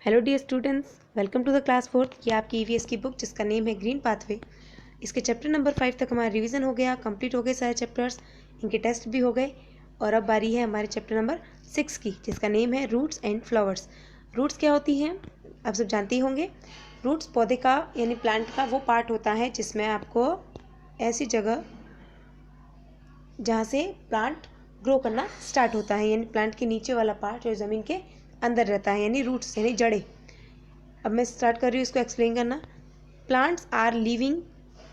Hello dear students, welcome to the class fourth. ये आपकी EVS की बुक जिसका नेम है ग्रीन पाथवे। इसके चैप्टर नंबर 5 तक हमारा रिवीजन हो गया, कंप्लीट हो गए सारे चैप्टर्स, इनके टेस्ट भी हो गए। और अब बारी है हमारे चैप्टर नंबर 6 की, जिसका नेम है रूट्स एंड फ्लावर्स। रूट्स क्या होती हैं आप सब जानते ही होंगे। रूट्स पौधे का यानी प्लांट का वो पार्ट होता है जिसमें आपको ऐसी जगह जहाँ से प्लांट ग्रो करना स्टार्ट होता है, यानी प्लांट के नीचे वाला पार्ट जो ज़मीन के अंदर रहता है, यानी रूट्स यानी जड़ें। अब मैं स्टार्ट कर रही हूँ इसको एक्सप्लेन करना। Plants are living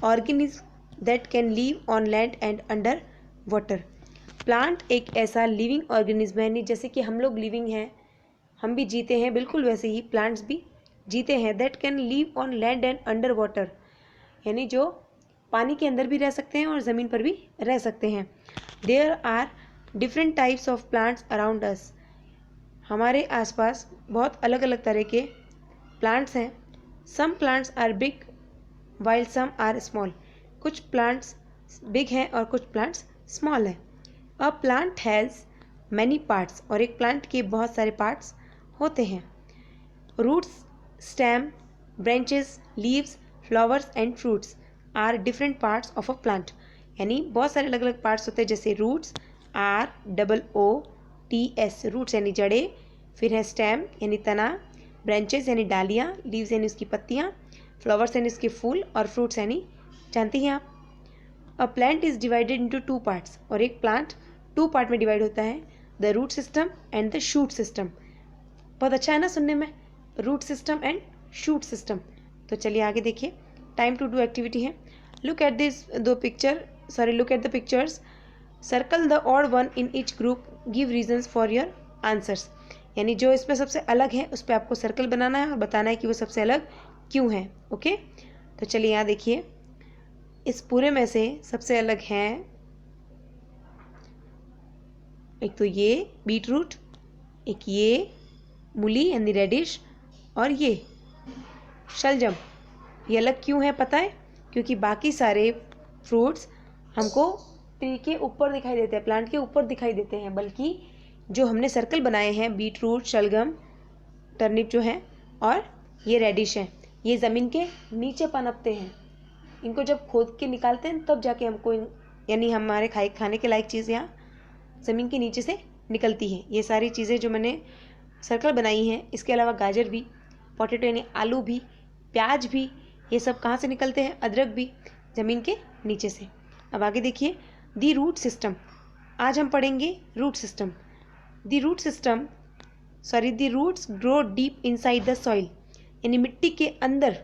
organism that can live on land and under water. Plant एक ऐसा लिविंग ऑर्गेनिज्म है, नहीं जैसे कि हम लोग लिविंग हैं, हम भी जीते हैं, बिल्कुल वैसे ही प्लांट्स भी जीते हैं। That can live on land and under water, यानी जो पानी के अंदर भी रह सकते हैं और ज़मीन पर भी रह सकते हैं। There are different types of plants around us. हमारे आसपास बहुत अलग अलग तरह के प्लांट्स हैं। Some plants are big while some are small. कुछ प्लांट्स बिग हैं और कुछ प्लांट्स स्मॉल हैं। A plant has many parts, और एक प्लांट के बहुत सारे पार्ट्स होते हैं। Roots, stem, branches, leaves, flowers and fruits are different parts of a plant. यानी बहुत सारे अलग अलग पार्ट्स होते हैं, जैसे रूट्स ROOTS, रूट्स यानी जड़ें, फिर है स्टेम यानी तना, ब्रांचेस यानी डालियाँ, लीव्स यानी उसकी पत्तियाँ, फ्लावर्स यानी उसके फूल, और फ्रूट्स यानी जानती हैं आप। A plant is divided into 2 parts, और एक प्लांट 2 पार्ट में डिवाइड होता है, the root system and the shoot system. बहुत अच्छा है ना सुनने में, root system and shoot system. तो चलिए आगे देखिए, टाइम टू डू एक्टिविटी है। Look at the pictures, circle the odd one in each group, give reasons for your answers. यानी जो इसमें सबसे अलग है उस पर आपको सर्कल बनाना है और बताना है कि वो सबसे अलग क्यों है। ओके, तो चलिए यहाँ देखिए, इस पूरे में से सबसे अलग है एक तो ये बीट रूट, एक ये मूली यानी रेडिश, और ये शलजम। ये अलग क्यों है पता है? क्योंकि बाकी सारे फ्रूट्स हमको ट्री के ऊपर दिखाई देते हैं, प्लांट के ऊपर दिखाई देते हैं, बल्कि जो हमने सर्कल बनाए हैं, बीट रूट, शलगम, टर्निप जो है, और ये रेडिश है, ये ज़मीन के नीचे पनपते हैं। इनको जब खोद के निकालते हैं तब जाके हमको यानी हमारे खाने के लायक चीज़ यहाँ ज़मीन के नीचे से निकलती है। ये सारी चीज़ें जो मैंने सर्कल बनाई हैं, इसके अलावा गाजर भी, पोटैटो यानी आलू भी, प्याज भी, ये सब कहाँ से निकलते हैं? अदरक भी ज़मीन के नीचे से। अब आगे देखिए, दी रूट सिस्टम। आज हम पढ़ेंगे root system. The roots grow deep inside the soil, यानी मिट्टी के अंदर,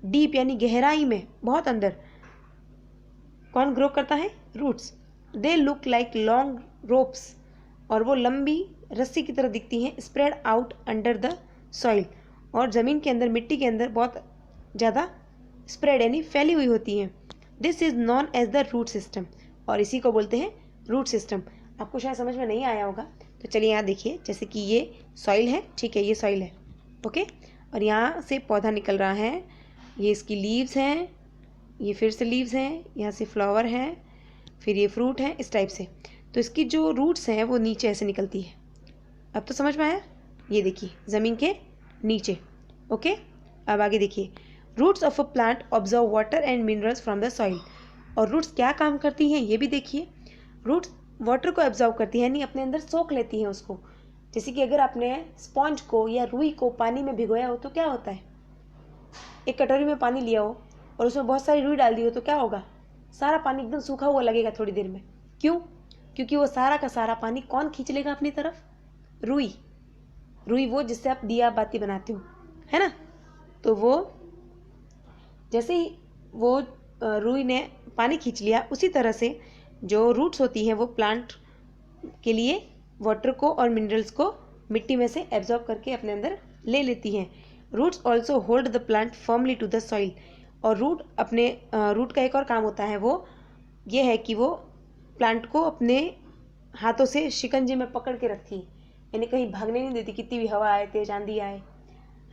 डीप यानी गहराई में, बहुत अंदर कौन ग्रो करता है? Roots. They look like long ropes, और वो लंबी रस्सी की तरह दिखती हैं, spread out under the soil, और ज़मीन के अंदर, मिट्टी के अंदर बहुत ज़्यादा स्प्रेड यानी फैली हुई होती हैं। This is known as the root system, और इसी को बोलते हैं रूट सिस्टम। आपको शायद समझ में नहीं आया होगा, तो चलिए यहाँ देखिए, जैसे कि ये सॉइल है, ठीक है, ये सॉइल है, ओके, और यहाँ से पौधा निकल रहा है, ये इसकी लीव्स हैं, ये फिर से लीव्स हैं, यहाँ से फ्लावर है, फिर ये फ्रूट है, इस टाइप से। तो इसकी जो रूट्स हैं वो नीचे ऐसे निकलती है। अब तो समझ में आया? ये देखिए ज़मीन के नीचे, ओके। अब आगे देखिए, roots of a plant absorb water and minerals from the soil. और रूट्स क्या काम करती हैं ये भी देखिए। रूट्स वाटर को ऑब्जर्व करती है, यानी अपने अंदर सोख लेती हैं उसको। जैसे कि अगर आपने स्पॉन्ज को या रुई को पानी में भिगोया हो तो क्या होता है? एक कटोरी में पानी लिया हो और उसमें बहुत सारी रुई डाल दी हो तो क्या होगा? सारा पानी एकदम सूखा हुआ लगेगा थोड़ी देर में। क्यों? क्योंकि वो सारा का सारा पानी कौन खींच लेगा अपनी तरफ? रुई। रुई वो जिससे आप दिया बाती बनाते हो, है ना? तो वो जैसे ही वो रुई ने पानी खींच लिया, उसी तरह से जो रूट्स होती हैं वो प्लांट के लिए वाटर को और मिनरल्स को मिट्टी में से एब्जॉर्ब करके अपने अंदर ले लेती हैं। Roots also hold the plant firmly to the soil. और रूट का एक और काम होता है, वो ये है कि वो प्लांट को अपने हाथों से शिकंजे में पकड़ के रखती है, यानी कहीं भागने नहीं देती। कितनी भी हवा आए, तेज आंधी आए,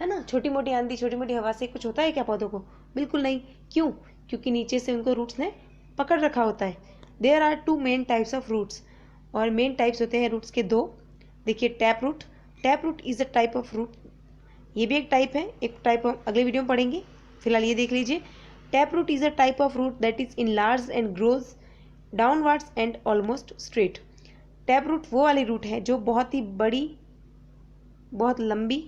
है ना, छोटी मोटी आंधी, छोटी मोटी हवा से कुछ होता है क्या पौधों को? बिल्कुल नहीं। क्यों? क्योंकि नीचे से उनको रूट्स ने पकड़ रखा होता है। There are 2 main types of roots, और मेन टाइप्स होते हैं रूट्स के 2। देखिए, tap root is a type of root ये भी एक टाइप है, एक टाइप हम अगले वीडियो में पढ़ेंगे। फिलहाल ये देख लीजिए। Tap root is a type of root that is enlarge and grows downwards and almost straight. Tap root वो वाली रूट है जो बहुत ही बड़ी, बहुत लंबी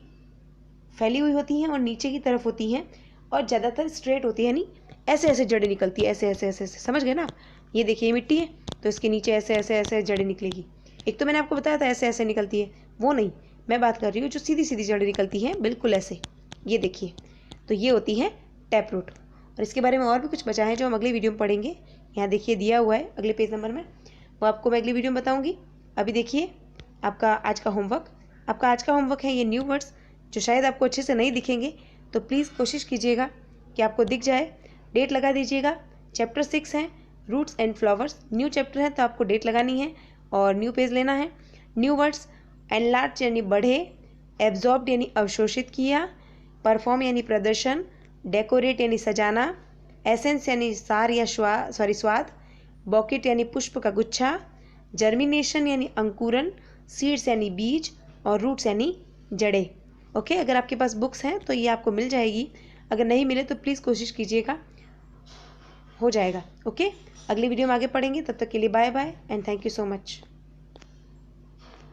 फैली हुई होती हैं और नीचे की तरफ होती हैं और ज़्यादातर स्ट्रेट होती है, यानी ऐसे ऐसे जड़ें निकलती है, ऐसे ऐसे ऐसे ऐसे, समझ गए ना। ये देखिए ये मिट्टी है तो इसके नीचे ऐसे ऐसे ऐसे जड़ें निकलेगी। एक तो मैंने आपको बताया था ऐसे ऐसे निकलती है, वो नहीं, मैं बात कर रही हूँ जो सीधी सीधी जड़ें निकलती हैं बिल्कुल ऐसे, ये देखिए, तो ये होती है टैप रूट। और इसके बारे में और भी कुछ बचा है जो हम अगली वीडियो में पढ़ेंगे। यहाँ देखिए दिया हुआ है अगले पेज नंबर में, वो आपको मैं अगली वीडियो में बताऊँगी। अभी देखिए आपका आज का होमवर्क है ये न्यू वर्ड्स, जो शायद आपको अच्छे से नहीं दिखेंगे, तो प्लीज़ कोशिश कीजिएगा कि आपको दिख जाए। डेट लगा दीजिएगा। चैप्टर 6 है roots and flowers, new chapter है तो आपको डेट लगानी है और न्यू पेज लेना है। न्यू वर्ड्स, एनलार्ज यानी बढ़े, एब्जॉर्ब्ड यानी अवशोषित किया, परफॉर्म यानी प्रदर्शन, डेकोरेट यानी सजाना, एसेंस यानी सार या स्वाद, बॉकेट यानी पुष्प का गुच्छा, जर्मिनेशन यानी अंकुरन, सीड्स यानी बीज और रूट्स यानी जड़ें। ओके, अगर आपके पास बुक्स हैं तो ये आपको मिल जाएगी, अगर नहीं मिले तो प्लीज़ कोशिश कीजिएगा, हो जाएगा। ओके, अगली वीडियो में आगे पढ़ेंगे, तब तक के लिए bye bye and thank you so much.